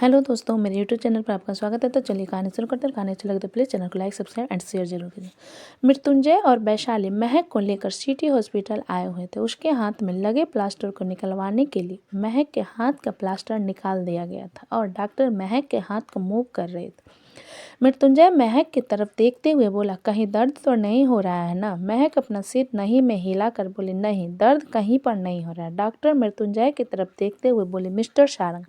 Hello दोस्तों, मेरे YouTube channel पर आपका स्वागत है। तो चलिए कहानी शुरू करते हैं। कहानी अच्छी लगे तो प्लीज़ चैनल को लाइक, सब्सक्राइब एंड शेयर जरूर कीजिए। मृत्युंजय और वैशाली महक को लेकर सिटी हॉस्पिटल आए हुए थे। उसके हाथ में लगे प्लास्टर को निकलवाने के लिए महक के हाथ का प्लास्टर निकाल दिया गया था और डॉक्टर महक के हाथ को मूव कर रहे थे। मृत्युंजय महक की तरफ देखते हुए बोला, कहीं दर्द तो नहीं हो रहा है ना? महक अपना सिर नहीं में हिला कर बोली, नहीं, दर्द कहीं पर नहीं हो रहा है। डॉक्टर मृत्युंजय की तरफ देखते हुए बोले, मिस्टर सारंग,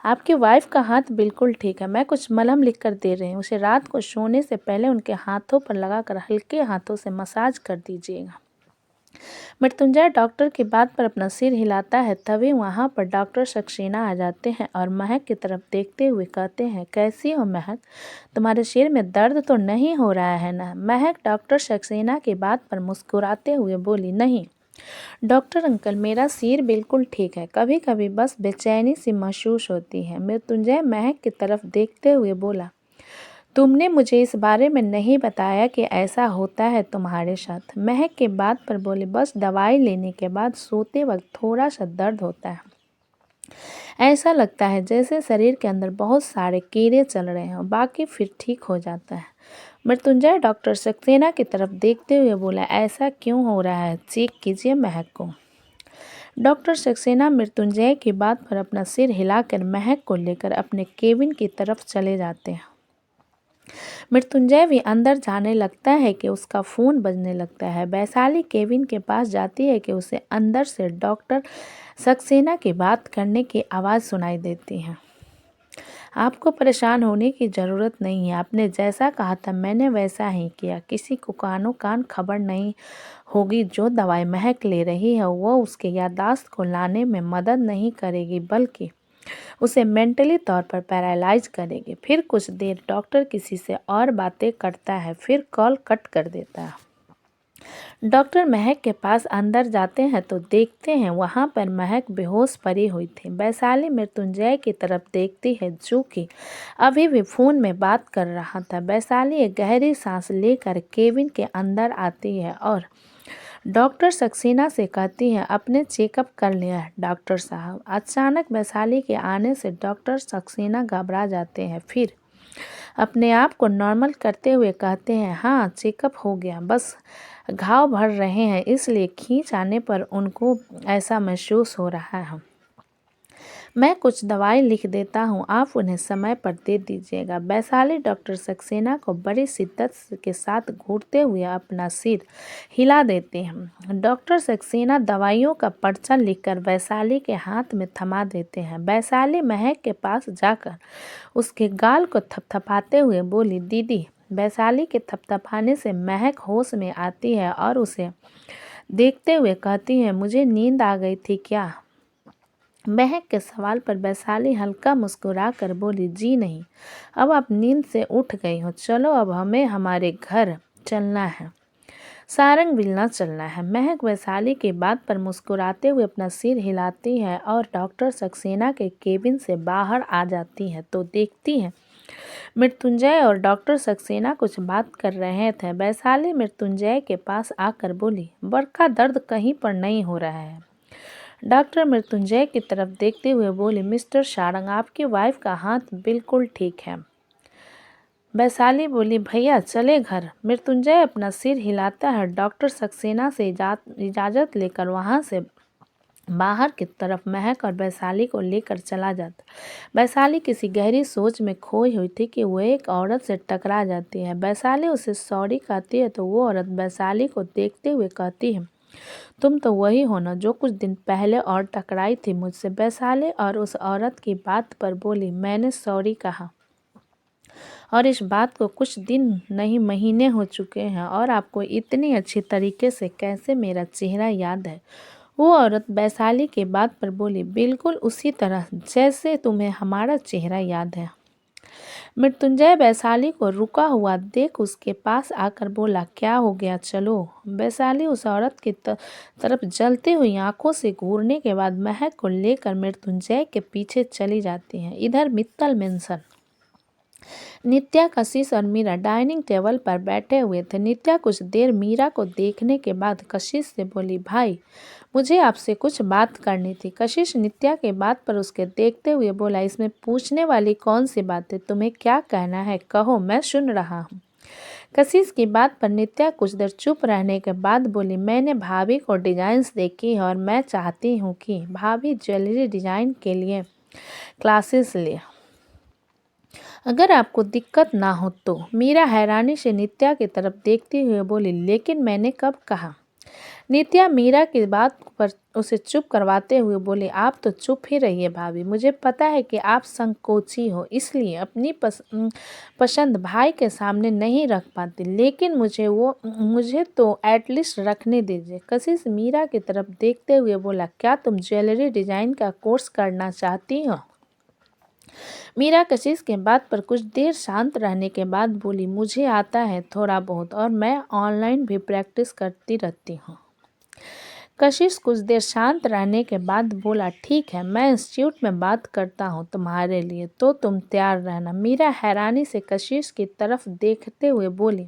आपकी वाइफ का हाथ बिल्कुल ठीक है। मैं कुछ मलहम लिख कर दे रही हूँ। उसे रात को सोने से पहले उनके हाथों पर लगाकर हल्के हाथों से मसाज कर दीजिएगा। मृत्युंजय डॉक्टर की बात पर अपना सिर हिलाता है। तभी वहाँ पर डॉक्टर सक्सेना आ जाते हैं और महक की तरफ देखते हुए कहते हैं, कैसी हो महक? तुम्हारे सिर में दर्द तो नहीं हो रहा है ना? महक डॉक्टर सक्सेना की बात पर मुस्कुराते हुए बोली, नहीं डॉक्टर अंकल, मेरा सिर बिल्कुल ठीक है। कभी कभी बस बेचैनी सी महसूस होती है। मृत्युंजय महक की तरफ देखते हुए बोला, तुमने मुझे इस बारे में नहीं बताया कि ऐसा होता है तुम्हारे साथ। महक के बात पर बोले, बस दवाई लेने के बाद सोते वक्त थोड़ा सा दर्द होता है। ऐसा लगता है जैसे शरीर के अंदर बहुत सारे कीड़े चल रहे हैं, बाकी फिर ठीक हो जाता है। मृत्युंजय डॉक्टर सक्सेना की तरफ देखते हुए बोला, ऐसा क्यों हो रहा है? चेक कीजिए महक को। डॉक्टर सक्सेना मृत्युंजय की बात पर अपना सिर हिलाकर महक को लेकर अपने केबिन की तरफ चले जाते हैं। मृत्युंजय भी अंदर जाने लगता है कि उसका फ़ोन बजने लगता है। वैशाली केबिन के पास जाती है कि उसे अंदर से डॉक्टर सक्सेना की बात करने की आवाज़ सुनाई देती है। आपको परेशान होने की ज़रूरत नहीं है। आपने जैसा कहा था मैंने वैसा ही किया। किसी को कानो कान खबर नहीं होगी। जो दवाई महक ले रही है वो उसके याददाश्त को लाने में मदद नहीं करेगी, बल्कि उसे मेंटली तौर पर पैरालाइज करेगी। फिर कुछ देर डॉक्टर किसी से और बातें करता है, फिर कॉल कट कर देता है। डॉक्टर महक के पास अंदर जाते हैं तो देखते हैं वहाँ पर महक बेहोश पड़ी हुई थी। वैशाली मृत्युंजय की तरफ देखती है जो कि अभी भी फ़ोन में बात कर रहा था। वैशाली एक गहरी सांस लेकर केबिन के अंदर आती है और डॉक्टर सक्सेना से कहती है, अपने चेकअप कर लिया है डॉक्टर साहब? अचानक वैशाली के आने से डॉक्टर सक्सेना घबरा जाते हैं, फिर अपने आप को नॉर्मल करते हुए कहते हैं, हाँ चेकअप हो गया, बस घाव भर रहे हैं, इसलिए खींच आने पर उनको ऐसा महसूस हो रहा है। मैं कुछ दवाई लिख देता हूँ, आप उन्हें समय पर दे दीजिएगा। वैशाली डॉक्टर सक्सेना को बड़ी शिद्दत के साथ घूरते हुए अपना सिर हिला देते हैं। डॉक्टर सक्सेना दवाइयों का पर्चा लिखकर वैशाली के हाथ में थमा देते हैं। वैशाली महक के पास जाकर उसके गाल को थपथपाते हुए बोली, दीदी। वैशाली के थपथपाने से महक होश में आती है और उसे देखते हुए कहती है, मुझे नींद आ गई थी क्या? महक के सवाल पर वैशाली हल्का मुस्कुरा कर बोली, जी नहीं, अब आप नींद से उठ गई हो। चलो अब हमें हमारे घर चलना है, सारंग विलना चलना है। महक वैशाली की बात पर मुस्कुराते हुए अपना सिर हिलाती है और डॉक्टर सक्सेना के केबिन से बाहर आ जाती है तो देखती है मृत्युंजय और डॉक्टर सक्सेना कुछ बात कर रहे थे। वैशाली मृत्युंजय के पास आकर बोली, बड़का दर्द कहीं पर नहीं हो रहा है। डॉक्टर मृत्युंजय की तरफ देखते हुए बोले, मिस्टर सारंग, आपकी वाइफ का हाथ बिल्कुल ठीक है। वैशाली बोली, भैया चले घर। मृत्युंजय अपना सिर हिलाता है। डॉक्टर सक्सेना से इजाज़त लेकर वहाँ से बाहर की तरफ महक और वैशाली को लेकर चला जाता। वैशाली किसी गहरी सोच में खोई हुई थी कि वो एक औरत से टकरा जाती है। वैशाली उसे सॉरी कहती है तो वो औरत वैशाली को देखते हुए कहती है, तुम तो वही हो ना जो कुछ दिन पहले और टकराई थी मुझसे। वैशाली और उस औरत की बात पर बोली, मैंने सॉरी कहा और इस बात को कुछ दिन नहीं महीने हो चुके हैं, और आपको इतनी अच्छी तरीके से कैसे मेरा चेहरा याद है? वो औरत वैशाली के बात पर बोली, बिल्कुल उसी तरह जैसे तुम्हें हमारा चेहरा याद है। मृत्युंजय वैशाली को रुका हुआ देख उसके पास आकर बोला, क्या हो गया, चलो। वैशाली उस औरत की तरफ जलती हुई आंखों से घूरने के बाद महक को लेकर मृत्युंजय के पीछे चली जाती है। इधर मित्तल मेंशन नित्या, कशिश और मीरा डाइनिंग टेबल पर बैठे हुए थे। नित्या कुछ देर मीरा को देखने के बाद कशिश से बोली, भाई मुझे आपसे कुछ बात करनी थी। कशिश नित्या के बात पर उसके देखते हुए बोला, इसमें पूछने वाली कौन सी बात है? तुम्हें क्या कहना है? कहो, मैं सुन रहा हूँ। कशिश की बात पर नित्या कुछ देर चुप रहने के बाद बोली, मैंने भाभी को डिजाइन्स देखी है और मैं चाहती हूँ कि भाभी ज्वेलरी डिजाइन के लिए क्लासेस ले, अगर आपको दिक्कत ना हो तो। मीरा हैरानी से नित्या की तरफ देखती हुए बोली, लेकिन मैंने कब कहा? नित्या मीरा की बात पर उसे चुप करवाते हुए बोले, आप तो चुप ही रहिए भाभी। मुझे पता है कि आप संकोची हो, इसलिए अपनी पसंद भाई के सामने नहीं रख पाती, लेकिन मुझे तो एटलीस्ट रखने दीजिए। कशिश मीरा की तरफ देखते हुए बोला, क्या तुम ज्वेलरी डिजाइन का कोर्स करना चाहती हो? मीरा कशिश के बात पर कुछ देर शांत रहने के बाद बोली, मुझे आता है थोड़ा बहुत और मैं ऑनलाइन भी प्रैक्टिस करती रहती हूँ। कशिश कुछ देर शांत रहने के बाद बोला, ठीक है, मैं इंस्टीट्यूट में बात करता हूँ तुम्हारे लिए, तो तुम तैयार रहना। मीरा हैरानी से कशिश की तरफ देखते हुए बोली,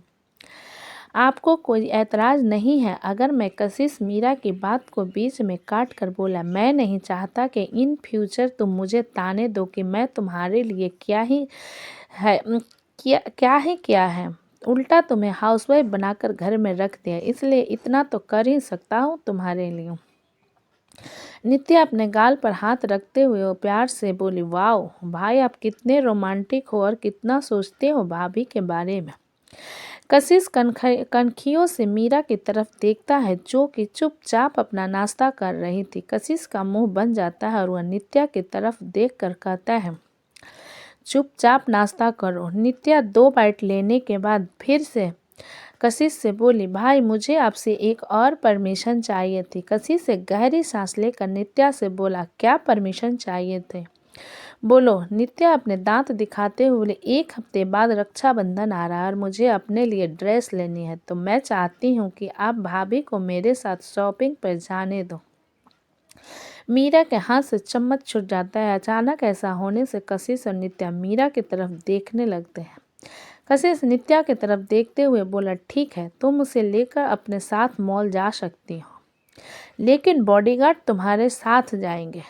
आपको कोई ऐतराज़ नहीं है अगर मैं? कशिश मीरा की बात को बीच में काट कर बोला, मैं नहीं चाहता कि इन फ्यूचर तुम मुझे ताने दो कि मैं तुम्हारे लिए क्या है। उल्टा तुम्हें हाउसवाइफ बनाकर घर में रख दिया, इसलिए इतना तो कर ही सकता हूँ तुम्हारे लिए। नित्या अपने गाल पर हाथ रखते हुए वो प्यार से बोली, वाह भाई, आप कितने रोमांटिक हो और कितना सोचते हो भाभी के बारे में। कशिश कनखियों से मीरा की तरफ देखता है, जो कि चुपचाप अपना नाश्ता कर रही थी। कशिश का मुंह बन जाता है और वह नित्या की तरफ देखकर कहता है, चुपचाप नाश्ता करो। नित्या 2 बाइट लेने के बाद फिर से कशिश से बोली, भाई मुझे आपसे एक और परमिशन चाहिए थी। कशिश से गहरी सांस लेकर नित्या से बोला, क्या परमिशन चाहिए थे? बोलो। नित्या अपने दांत दिखाते हुए बोले, 1 हफ्ते बाद रक्षाबंधन आ रहा है और मुझे अपने लिए ड्रेस लेनी है, तो मैं चाहती हूँ कि आप भाभी को मेरे साथ शॉपिंग पर जाने दो। मीरा के हाथ से चम्मच छूट जाता है। अचानक ऐसा होने से कशिश और नित्या मीरा की तरफ देखने लगते हैं। कशिश नित्या की तरफ देखते हुए बोला, ठीक है, तुम उसे लेकर अपने साथ मॉल जा सकती हो, लेकिन बॉडीगार्ड तुम्हारे साथ जाएंगे।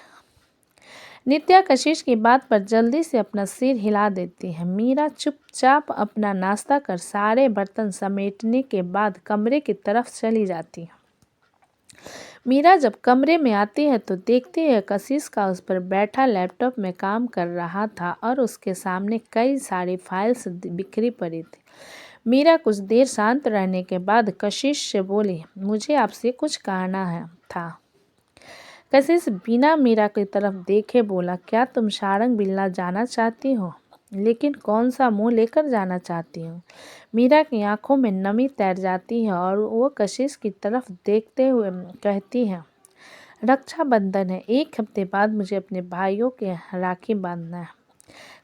नित्या कशिश की बात पर जल्दी से अपना सिर हिला देती है। मीरा चुपचाप अपना नाश्ता कर सारे बर्तन समेटने के बाद कमरे की तरफ चली जाती है। मीरा जब कमरे में आती है तो देखती है कशिश का उस पर बैठा लैपटॉप में काम कर रहा था और उसके सामने कई सारी फाइल्स बिखरी पड़ी थी। मीरा कुछ देर शांत रहने के बाद कशिश से बोली, मुझे आपसे कुछ कहना था। कशिश बिना मीरा की तरफ देखे बोला, क्या तुम सारंग बिल्ला जाना चाहती हो? लेकिन कौन सा मुंह लेकर जाना चाहती हो? मीरा की आंखों में नमी तैर जाती है और वो कशिश की तरफ देखते हुए कहती है, रक्षाबंधन है, 1 हफ्ते बाद मुझे अपने भाइयों के राखी बांधना है।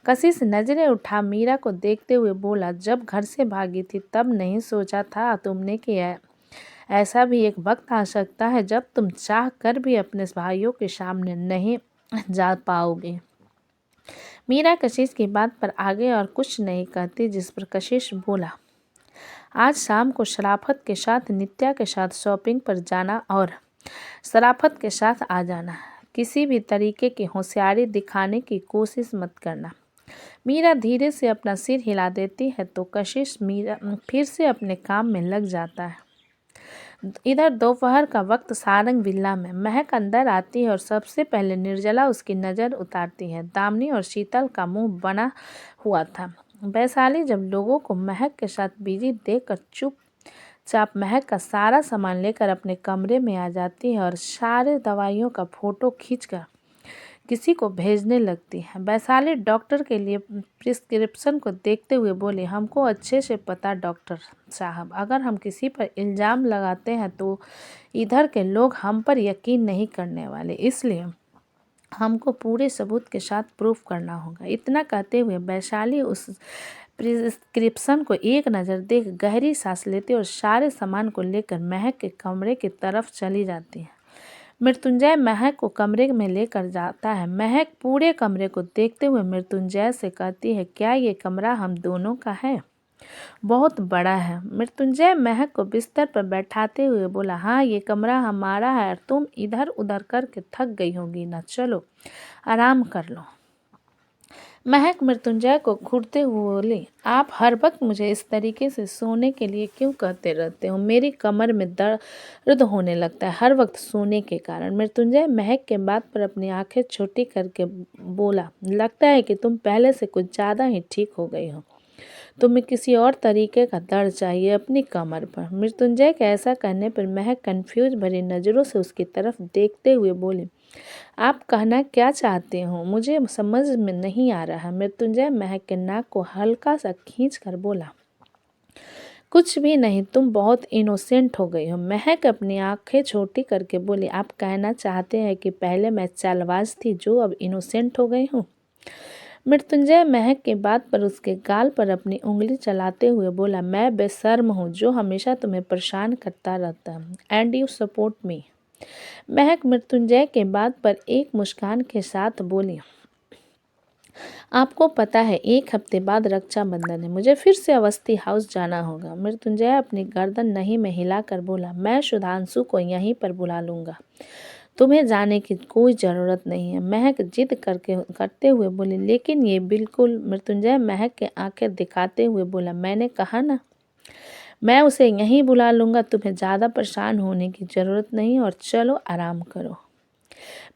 कशिश नजरें उठा मीरा को देखते हुए बोला, जब घर से भागी थी तब नहीं सोचा था तुमने कि ऐसा भी एक वक्त आ सकता है जब तुम चाह कर भी अपने भाइयों के सामने नहीं जा पाओगे। मीरा कशिश की बात पर आगे और कुछ नहीं कहती, जिस पर कशिश बोला, आज शाम को शराफत के साथ नित्या के साथ शॉपिंग पर जाना और शराफत के साथ आ जाना। किसी भी तरीके की होशियारी दिखाने की कोशिश मत करना। मीरा धीरे से अपना सिर हिला देती है तो कशिश मीरा फिर से अपने काम में लग जाता है। इधर दोपहर का वक्त सारंग विला में महक अंदर आती है और सबसे पहले निर्जला उसकी नज़र उतारती है। दामिनी और शीतल का मुंह बना हुआ था। वैशाली जब लोगों को महक के साथ बिजी देखकर चुपचाप महक का सारा सामान लेकर अपने कमरे में आ जाती है और सारे दवाइयों का फोटो खींचकर किसी को भेजने लगती है। वैशाली डॉक्टर के लिए प्रिस्क्रिप्शन को देखते हुए बोली, हमको अच्छे से पता डॉक्टर साहब, अगर हम किसी पर इल्ज़ाम लगाते हैं तो इधर के लोग हम पर यकीन नहीं करने वाले, इसलिए हमको पूरे सबूत के साथ प्रूफ करना होगा। इतना कहते हुए वैशाली उस प्रिस्क्रिप्शन को एक नज़र देख गहरी सांस लेती और सारे सामान को लेकर महक के कमरे की तरफ चली जाती है। मृत्युंजय महक को कमरे में लेकर जाता है। महक पूरे कमरे को देखते हुए मृत्युंजय से कहती है, क्या ये कमरा हम दोनों का है? बहुत बड़ा है। मृत्युंजय महक को बिस्तर पर बैठाते हुए बोला, हाँ ये कमरा हमारा है। तुम इधर उधर करके थक गई होगी ना, चलो आराम कर लो। महक मृत्युंजय को घूरते हुए बोली, आप हर वक्त मुझे इस तरीके से सोने के लिए क्यों कहते रहते हो? मेरी कमर में दर्द होने लगता है हर वक्त सोने के कारण। मृत्युंजय महक के बात पर अपनी आंखें छोटी करके बोला, लगता है कि तुम पहले से कुछ ज़्यादा ही ठीक हो गई हो। तुम्हें किसी और तरीके का दर्द चाहिए अपनी कमर पर। मृत्युंजय के ऐसा कहने पर महक कंफ्यूज भरी नज़रों से उसकी तरफ देखते हुए बोली, आप कहना क्या चाहते हो? मुझे समझ में नहीं आ रहा। मृत्युंजय महक के नाक को हल्का सा खींच कर बोला, कुछ भी नहीं, तुम बहुत इनोसेंट हो गई हो। महक अपनी आंखें छोटी करके बोली, आप कहना चाहते हैं कि पहले मैं चालबाज थी जो अब इनोसेंट हो गई हूँ? मृत्युंजय महक के बात पर उसके गाल पर अपनी उंगली चलाते हुए बोला, मैं बेशर्म हूँ जो हमेशा तुम्हें परेशान करता रहता है। And you support me. महक मृत्युंजय के बात पर एक मुस्कान के साथ बोली, आपको पता है 1 हफ्ते बाद रक्षाबंधन है, मुझे फिर से अवस्थी हाउस जाना होगा। मृत्युंजय अपनी गर्दन नहीं में हिलाकर बोला, मैं सुधांशु को यहीं पर बुला लूँगा, तुम्हें जाने की कोई ज़रूरत नहीं है। महक जिद करते हुए बोली, लेकिन ये बिल्कुल। मृत्युंजय महक के आंखें दिखाते हुए बोला, मैंने कहा ना, मैं उसे यहीं बुला लूँगा, तुम्हें ज़्यादा परेशान होने की ज़रूरत नहीं, और चलो आराम करो।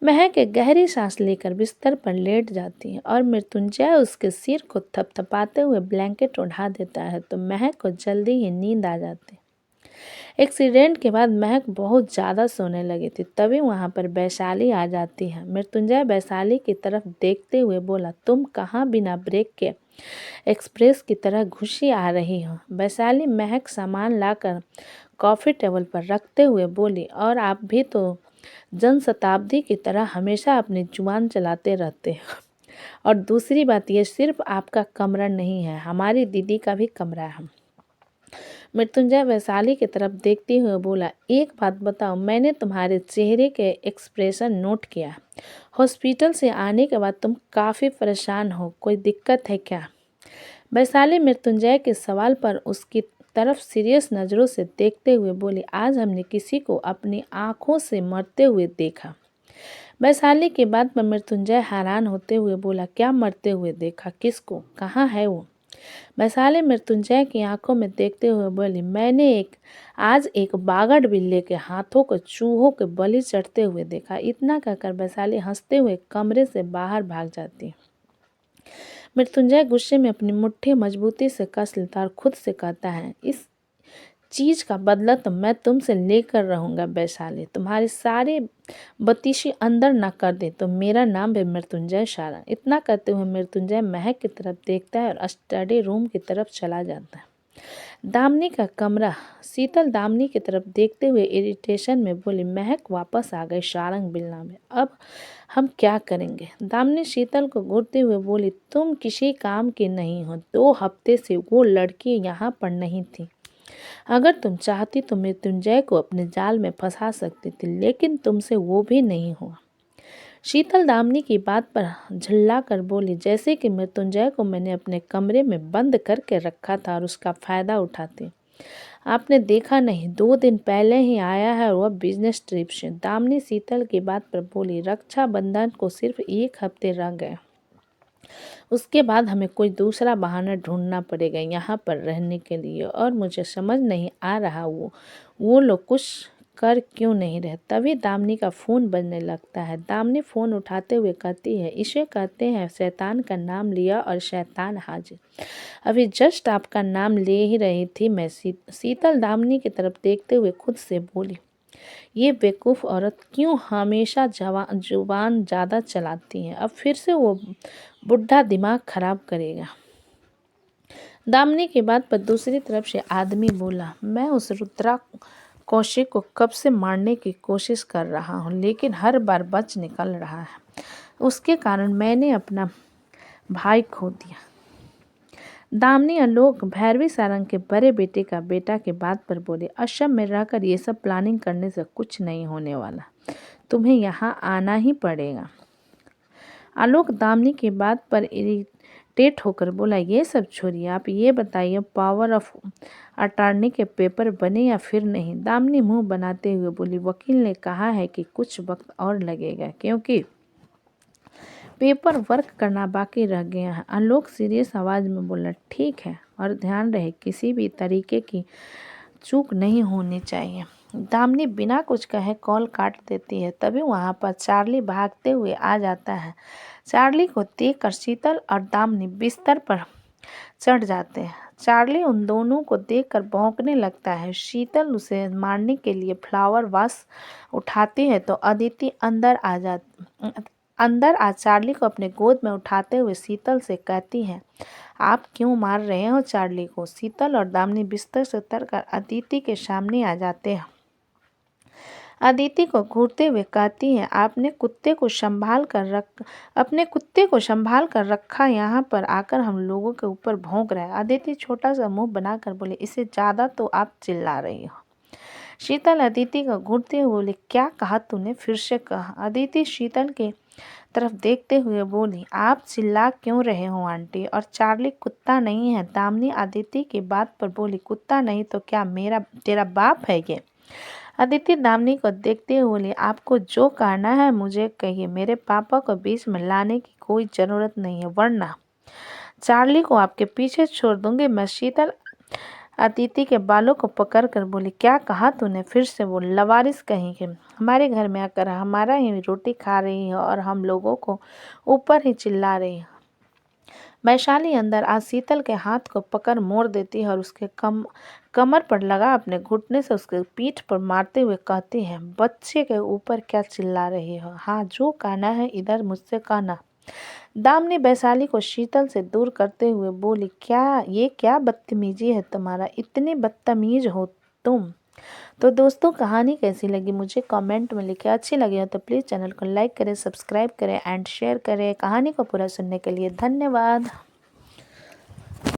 महक एक गहरी सांस लेकर बिस्तर पर लेट जाती है और मृत्युंजय उसके सिर को थपथपाते हुए ब्लैंकेट उठा देता है तो महक को जल्दी ही नींद आ जाती है। एक्सीडेंट के बाद महक बहुत ज़्यादा सोने लगी थी, तभी वहाँ पर वैशाली आ जाती है। मृत्युंजय वैशाली की तरफ देखते हुए बोला, तुम कहाँ बिना ब्रेक के एक्सप्रेस की तरह घुसी आ रही हो? वैशाली महक सामान लाकर कॉफ़ी टेबल पर रखते हुए बोली, और आप भी तो जनशताब्दी की तरह हमेशा अपनी जुबान चलाते रहते हो। और दूसरी बात, ये सिर्फ आपका कमरा नहीं है, हमारी दीदी का भी कमरा है। मृत्युंजय वैशाली की तरफ देखते हुए बोला, एक बात बताओ, मैंने तुम्हारे चेहरे के एक्सप्रेशन नोट किया। हॉस्पिटल से आने के बाद तुम काफ़ी परेशान हो, कोई दिक्कत है क्या? वैशाली मृत्युंजय के सवाल पर उसकी तरफ सीरियस नज़रों से देखते हुए बोली, आज हमने किसी को अपनी आंखों से मरते हुए देखा। वैशाली की बात पर मृत्युंजय हैरान होते हुए बोला, क्या मरते हुए देखा? किसको? कहाँ है वो? वैशाली मृत्युंजय की आंखों में देखते हुए बोली, मैंने आज एक बागड़ बिल्ले के हाथों को चूहों के बलि चढ़ते हुए देखा। इतना कहकर वैशाली हंसते हुए कमरे से बाहर भाग जाती। मृत्युंजय गुस्से में अपनी मुट्ठी मजबूती से कस लेता और खुद से कहता है, इस चीज़ का बदला तो मैं तुमसे लेकर रहूँगा वैशाली। तुम्हारी सारी बतीशी अंदर न कर दे तो मेरा नाम भी मृत्युंजय शारण। इतना कहते हुए मृत्युंजय महक की तरफ देखता है और स्टडी रूम की तरफ चला जाता है। दामिनी का कमरा। शीतल दामिनी की तरफ देखते हुए इरिटेशन में बोली, महक वापस आ गई शारंग बिलना में, अब हम क्या करेंगे? दामिनी शीतल को घूरते हुए बोली, तुम किसी काम की नहीं हो। 2 हफ्ते से वो लड़की यहाँ पर नहीं थी। अगर तुम चाहती तो मृत्युंजय को अपने जाल में फंसा सकती थी, लेकिन तुमसे वो भी नहीं हुआ। शीतल दामिनी की बात पर झल्ला कर बोली, जैसे कि मृत्युंजय को मैंने अपने कमरे में बंद करके रखा था और उसका फ़ायदा उठाती। आपने देखा नहीं, 2 दिन पहले ही आया है वह बिजनेस ट्रिप से। दामिनी शीतल की बात पर बोली, रक्षाबंधन को सिर्फ 1 हफ्ते रह गए, उसके बाद हमें कोई दूसरा बहाना ढूंढना पड़ेगा यहाँ पर रहने के लिए, और मुझे समझ नहीं आ रहा वो लोग कुछ कर क्यों नहीं रहे। तभी दामिनी का फ़ोन बजने लगता है। दामिनी फ़ोन उठाते हुए कहती है, इसे कहते हैं शैतान का नाम लिया और शैतान हाजिर। अभी जस्ट आपका नाम ले ही रही थी मैं। शीतल दामिनी की तरफ देखते हुए खुद से बोली, ये बेवकूफ़ औरत क्यों हमेशा जुबान ज़्यादा चलाती है, अब फिर से वो बुढ़ा दिमाग खराब करेगा। दामिनी की बात पर दूसरी तरफ से आदमी बोला, मैं उस रुद्रा कौशिक को कब से मारने की कोशिश कर रहा हूँ, लेकिन हर बार बच निकल रहा है। उसके कारण मैंने अपना भाई खो दिया। दामिनी आलोक भैरवी सारंग के बड़े बेटे का बेटा की बात पर बोले, असम में रहकर ये सब प्लानिंग करने से कुछ नहीं होने वाला। तुम्हें यहाँ आना ही पड़ेगा। आलोक दामिनी की बात पर इरिटेट होकर बोला, ये सब छोड़िए, आप ये बताइए पावर ऑफ अटॉर्नी के पेपर बने या फिर नहीं। दामिनी मुंह बनाते हुए बोली, वकील ने कहा है कि कुछ वक्त और लगेगा क्योंकि पेपर वर्क करना बाकी रह गया है। आलोक सीरियस आवाज़ में बोला, ठीक है, और ध्यान रहे किसी भी तरीके की चूक नहीं होनी चाहिए। दामिनी बिना कुछ कहे कॉल काट देती है। तभी वहाँ पर चार्ली भागते हुए आ जाता है। चार्ली को देखकर शीतल और दामिनी बिस्तर पर चढ़ जाते हैं। चार्ली उन दोनों को देखकर भौंकने लगता है। शीतल उसे मारने के लिए फ्लावर वास उठाती है तो अदिति अंदर आ चार्ली को अपने गोद में उठाते हुए शीतल से कहती है, आप क्यों मार रहे हो चार्ली को। शीतल और दामिनी बिस्तर से उतरकर अदिति के सामने आ जाते हैं। अदिति को घूरते हुए कहती है, अपने कुत्ते को संभाल कर रखा, यहाँ पर आकर हम लोगों के ऊपर भौंक रहा है। अदिति छोटा सा मुंह बनाकर बोले, इससे ज़्यादा तो आप चिल्ला रही हो। शीतल अदिति को घूरते हुए बोले, क्या कहा तूने, फिर से कहा। अदिति शीतल के तरफ देखते हुए बोली, आप चिल्ला क्यों रहे हो आंटी, और चार्ली कुत्ता नहीं है। दामिनी अदिति की बात पर बोली, कुत्ता नहीं तो क्या तेरा बाप है ये। अदिति दामिनी को देखते हुए बोली, आपको जो कहना है मुझे कहिए, मेरे पापा को बीच में लाने की कोई ज़रूरत नहीं है, वरना चार्ली को आपके पीछे छोड़ दूंगी मैं। शीतल अदिति के बालों को पकड़कर बोली, क्या कहा तूने, फिर से बोल, लवारिस कहीं के, हमारे घर में आकर हमारा ही रोटी खा रही है और हम लोगों को ऊपर ही चिल्ला रही है। वैशाली अंदर आज शीतल के हाथ को पकड़ मोड़ देती है और उसके कमर पर लगा अपने घुटने से उसके पीठ पर मारते हुए कहती है, बच्चे के ऊपर क्या चिल्ला रही हो, हाँ जो कहना है इधर मुझसे कहना। दामिनी वैशाली को शीतल से दूर करते हुए बोली, क्या बदतमीजी है तुम्हारा, इतने बदतमीज हो तुम। तो दोस्तों कहानी कैसी लगी मुझे कमेंट में लिखें। अच्छी लगी हो तो प्लीज़ चैनल को लाइक करें, सब्सक्राइब करें एंड शेयर करें। कहानी को पूरा सुनने के लिए धन्यवाद।